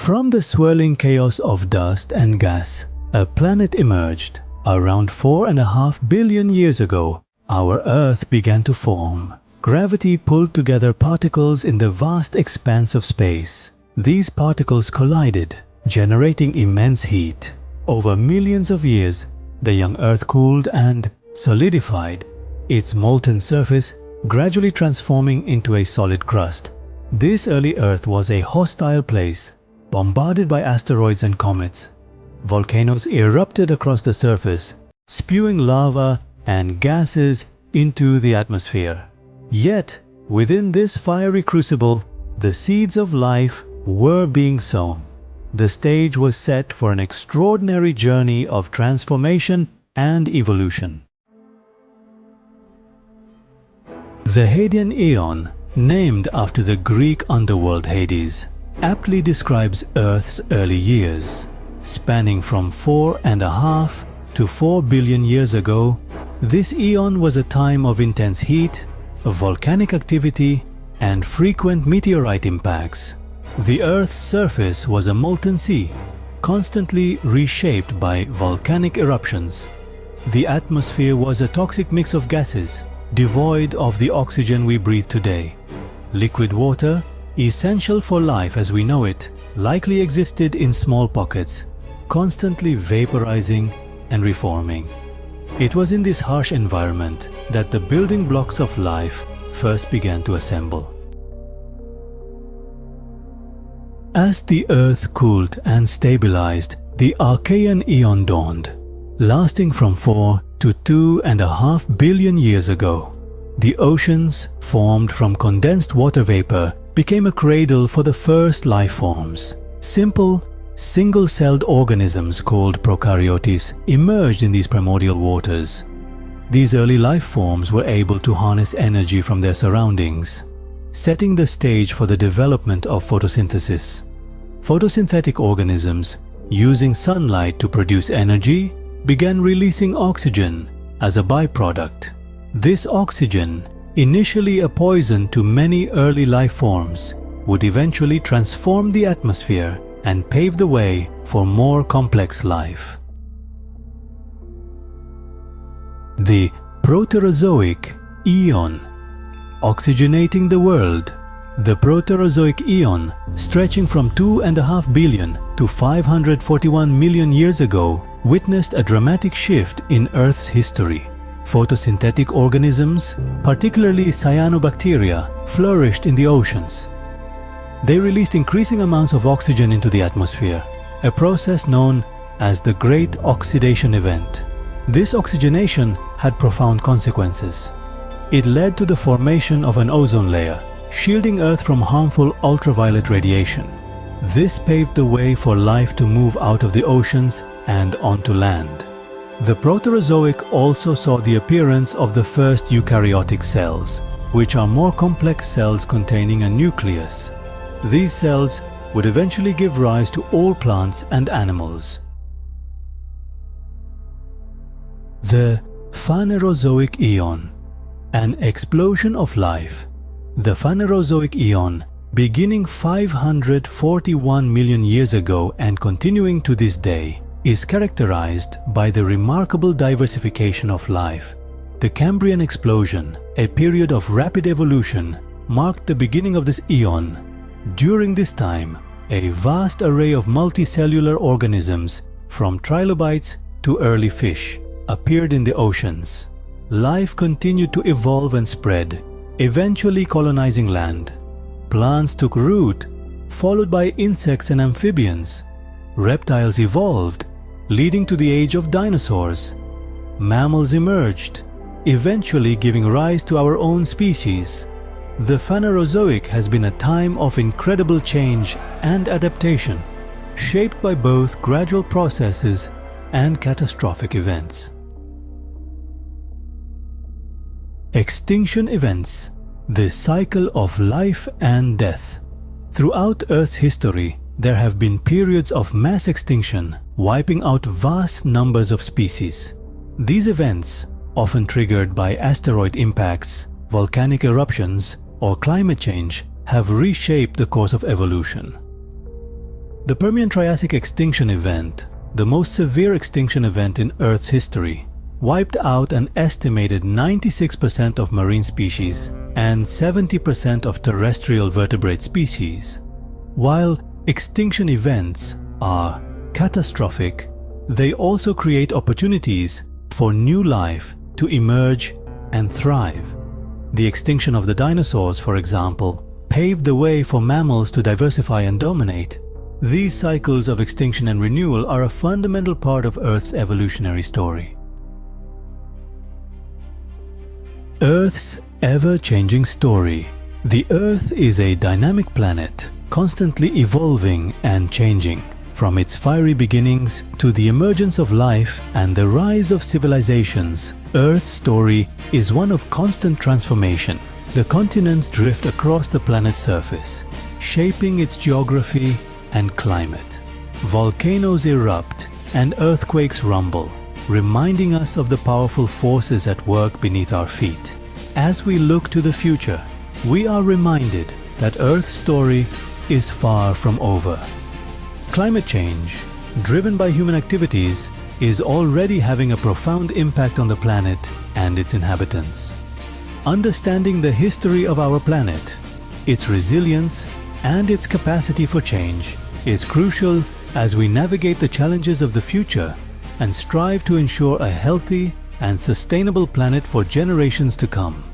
From the swirling chaos of dust and gas, a planet emerged. Around 4.5 billion years ago, our Earth began to form. Gravity pulled together particles in the vast expanse of space. These particles collided, generating immense heat. Over millions of years, the young Earth cooled and solidified, its molten surface gradually transforming into a solid crust. This early Earth was a hostile place, bombarded by asteroids and comets. Volcanoes erupted across the surface, spewing lava and gases into the atmosphere. Yet, within this fiery crucible, the seeds of life were being sown. The stage was set for an extraordinary journey of transformation and evolution. The Hadean Eon, named after the Greek underworld Hades, aptly describes Earth's early years. Spanning from 4.5 to 4 billion years ago, this eon was a time of intense heat, volcanic activity, and frequent meteorite impacts. The Earth's surface was a molten sea, constantly reshaped by volcanic eruptions. The atmosphere was a toxic mix of gases, devoid of the oxygen we breathe today. Liquid water, essential for life as we know it, likely existed in small pockets, constantly vaporizing and reforming. It was in this harsh environment that the building blocks of life first began to assemble. As the Earth cooled and stabilized, the Archean Eon dawned, lasting from 4 to 2.5 billion years ago. The oceans, formed from condensed water vapor, became a cradle for the first life forms. Simple, single-celled organisms called prokaryotes emerged in these primordial waters. These early life forms were able to harness energy from their surroundings, setting the stage for the development of photosynthesis. Photosynthetic organisms, using sunlight to produce energy, began releasing oxygen as a byproduct. This oxygen, initially a poison to many early life forms, would eventually transform the atmosphere and pave the way for more complex life. The Proterozoic Eon, oxygenating the world. The Proterozoic Eon, stretching from 2.5 billion to 541 million years ago, witnessed a dramatic shift in Earth's history. Photosynthetic organisms, particularly cyanobacteria, flourished in the oceans. They released increasing amounts of oxygen into the atmosphere, a process known as the Great Oxidation Event. This oxygenation had profound consequences. It led to the formation of an ozone layer, shielding Earth from harmful ultraviolet radiation. This paved the way for life to move out of the oceans and onto land. The Proterozoic also saw the appearance of the first eukaryotic cells, which are more complex cells containing a nucleus. These cells would eventually give rise to all plants and animals. The Phanerozoic Eon, an explosion of life. The Phanerozoic Eon, beginning 541 million years ago and continuing to this day, is characterized by the remarkable diversification of life. The Cambrian explosion, a period of rapid evolution, marked the beginning of this eon. During this time, a vast array of multicellular organisms, from trilobites to early fish, appeared in the oceans. Life continued to evolve and spread, eventually colonizing land. Plants took root, followed by insects and amphibians. Reptiles evolved, leading to the age of dinosaurs. Mammals emerged, eventually giving rise to our own species. The Phanerozoic has been a time of incredible change and adaptation, shaped by both gradual processes and catastrophic events. Extinction events, the cycle of life and death. Throughout Earth's history, there have been periods of mass extinction, wiping out vast numbers of species. These events, often triggered by asteroid impacts, volcanic eruptions, or climate change, have reshaped the course of evolution. The Permian-Triassic extinction event, the most severe extinction event in Earth's history, wiped out an estimated 96% of marine species and 70% of terrestrial vertebrate species. While extinction events are catastrophic, they also create opportunities for new life to emerge and thrive. The extinction of the dinosaurs, for example, paved the way for mammals to diversify and dominate. These cycles of extinction and renewal are a fundamental part of Earth's evolutionary story. Earth's ever-changing story. The Earth is a dynamic planet, constantly evolving and changing. From its fiery beginnings to the emergence of life and the rise of civilizations, Earth's story is one of constant transformation. The continents drift across the planet's surface, shaping its geography and climate. Volcanoes erupt and earthquakes rumble, reminding us of the powerful forces at work beneath our feet. As we look to the future, we are reminded that Earth's story is far from over. Climate change, driven by human activities, is already having a profound impact on the planet and its inhabitants. Understanding the history of our planet, its resilience, and its capacity for change is crucial as we navigate the challenges of the future and strive to ensure a healthy and sustainable planet for generations to come.